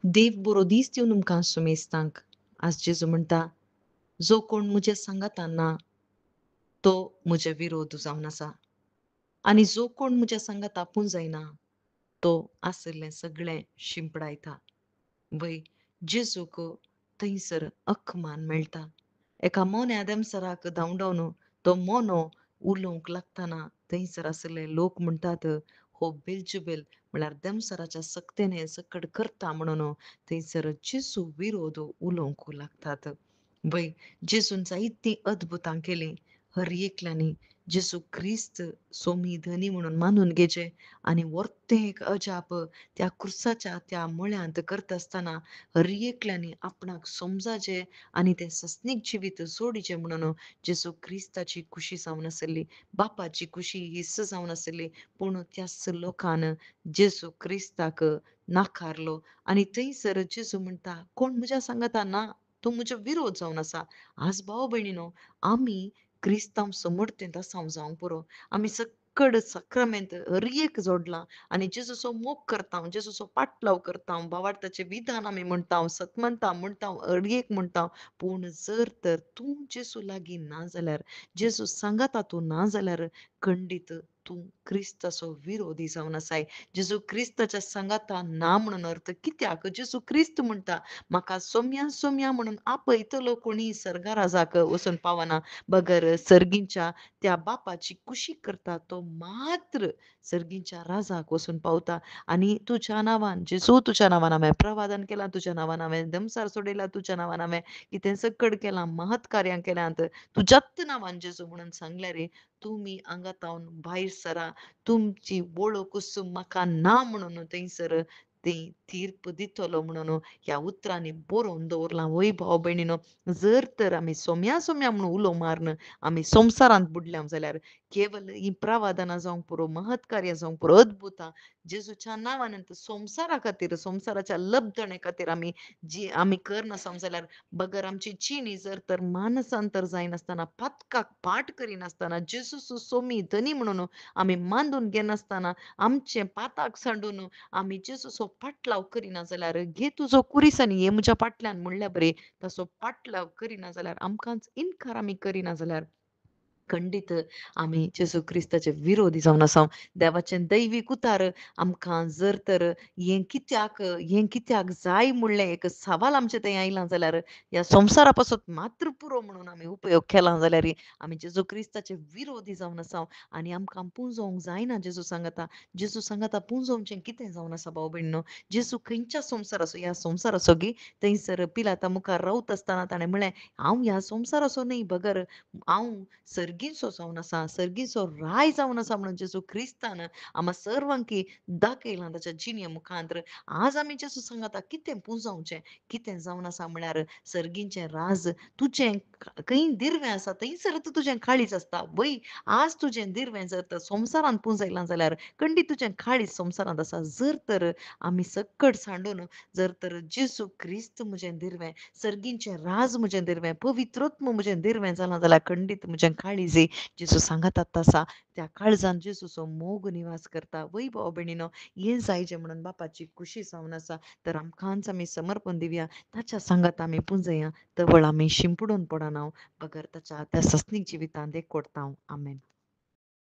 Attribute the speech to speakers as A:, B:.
A: देव बरो दीस दिवन तुमकां सुमेस्तांक. आज जेजू म्हणटा, जो कोण म्हज्या सांगाता ना, तो म्हजे विरोध जावन आसा. आनी जो कोण म्हज्या सांगात आपूण जायना, तो आसले सगळें शिंपडायता. वय जेजूक थंयसर मान मेळटा. एका मोन्या देमसराक धांवडावन तो मोनो उलोवंक लागतना थंयसर आसले लोक म्हणटात, हो बेलजुबेल म्हळ्यार देमसराच्या सक्तीने सकट करता म्हणून थंयसर जेजू विरोध उलोवंक लागतात. वय जेजून जायतीं अद्भुतां केलीं. हर एकल्यांनी जेजू ख्रिस्त सोमी धनी म्हणून मानून घेचे आनी वर्तेक अजाप त्या क्रुसाच्या त्या मळ्यांत करता आसतना हर एकल्यांनी आपणाक समजाचे आनी ते सस्नीक जिवीत सोडिचे म्हणून जेजू ख्रिस्ताची खुशी जावन आसली, बापाची खुशी हिस्स जावन आसली. पूण त्याच लोकान जेजू ख्रिस्ताक नाकारलो आनी थंयसर जेजू म्हणटा, कोण म्हज्या सांगाता ना, तो म्हजो विरोध जावन आसा. आज भाव भयणीनो, आमी क्रिस्तांव समर्थीत आसांव जावंक पुरो. आमी सक्कड साक्रामेंत हर एक जोडलां आनी जेजूचो मोग करतांव, जेजूचो पाटलाव करतांव, भावार्थाचे विधान आमी म्हणटांव, सतमंतां म्हणटांव, हर एक म्हणटांव. पूण जर तर तूं जेजू लागीं ना जाल्यार, जेजू सांगाता तूं ना जाल्यार खंडीत तूं क्रिस्ताचो विरोधी जावन आसाय. जेजू क्रिस्ताच्या सांगाता ना म्हणून अर्थ कित्याक? जेजू क्रिस्त म्हणटा, म्हाका सोम्या सोम्या म्हणून आपयतलो कोणी सर्गा राजाक वचून पावना. बगर सर्गींच्या त्या बापाची कुशी करता तो मात्र सर्गींच्या राजाक वचून पावता. आनी तुज्या नांवान जेजू तुज्या नांवान हांवें प्रवादन केलां, तुज्या नांवान हांवें दमसार सोडयला, तुज्या नांवान हांवें कितें सकड केलां, महत्कार्यां केल्यांत, तुज्याच नांवान जेजू म्हणून सांगलें रे, तुमी हांगातावन भायर सरा. तुमची वळख म्हाका ना म्हणून थंयसर ती तीर्प दितलो म्हणून ह्या उतरांनी बरोवन दवरलां. वय भाव भयणीनो, जर तर आमी सोम्या सोम्या म्हणून उलो मारून आमी संवसारांत बुडल्यां जाल्यार केवल ही प्रवादनां जावंक पुरो, महत्कार्यां जावंक पुरो, अद्भुतां जेजूच्या नांवान संवसारा खातीर, संवसाराच्या लबधणे खातीर आमी करनासम जाल्यार बगर आमची जिणी जर तर मानसांतर जायनासतना, पातकाक पाट करिनासतना, जेजूचो सोमी धनी म्हणून आमी मानून घेनासतना, आमचे पाताक सांडून आमी जेजूचो पाटलाव करिना जाल्यार, घे तुजो कुरीस आनी ये म्हज्या फाटल्यान म्हणल्या बरे, तसो पाटलाव करिना जाल्यार, आमकांच इन्कार आमी करिना जाल्यार खंडीत आमी जेजू क्रिस्ताचे विरोधी जावन आसांव. देवाचें दैवीक उतार आमकां जर तर हें कित्याक जाय म्हणलें एक सवाल आमचे थंय आयलां जाल्यार ह्या संवसारा पासत मात्र पुरो म्हणून आमी उपयोग केला जाल्यार आमी जेजू क्रिस्ताचे विरोधी जावन आसांव आनी आमकां पुंजोवंक जायना जेजू सांगता. जेजू सांगता पुंजोवचें कितें जावन आसा भाव भयणीनो. जेजू खंयच्या संवसाराचो ह्या संवसाराचो गी थंयसर पिलाता मुखार रावता आसतना ताणें म्हळें, हांव ह्या संवसाराचो न्हय बगर हांव सर्गीचो जावन आसा, सर्गीचो राय जावन आसा म्हणून जेजू क्रिस्तान आम्हा सर्वांकी दाखयलां ताच्या जिणे मुखांतर. आज आमी जेजू सांगता कितें पुंजोवचें, कितें जावन आसा म्हळ्यार सर्गीचें राज तुजें खंय दिर्वें आसा थंयसर तुजें काळीज आसता. वय आज तुजें दिर्वें जर तर संवसारांत पुंजयलां जाल्यार खंडीत तुजें काळीज संवसारांत आसा. जर तर आमी सकट सांडून जर तर जेजू क्रिस्त म्हजें दिर्वें, सर्गीचें राज म्हजें दिर्वें, पवित्रोत्म म्हजें दिर्वें जालां जाल्यार खंडीत म्हजें काळीज जेजू सांगता तसा त्या काळजान जेजूचो मोग निवास करता. वय भाव भयणीनो, हें जायचें म्हणून बापाची खुशी जावन आसा. तर आमकांच आमी समर्पण दिवया, ताच्या सांगात आमी पुंजया, तवळ आमी शिंपडून पडनाव बगर ताच्या त्या सस्नीक जिवितांत एक कोडतांव. आमेन.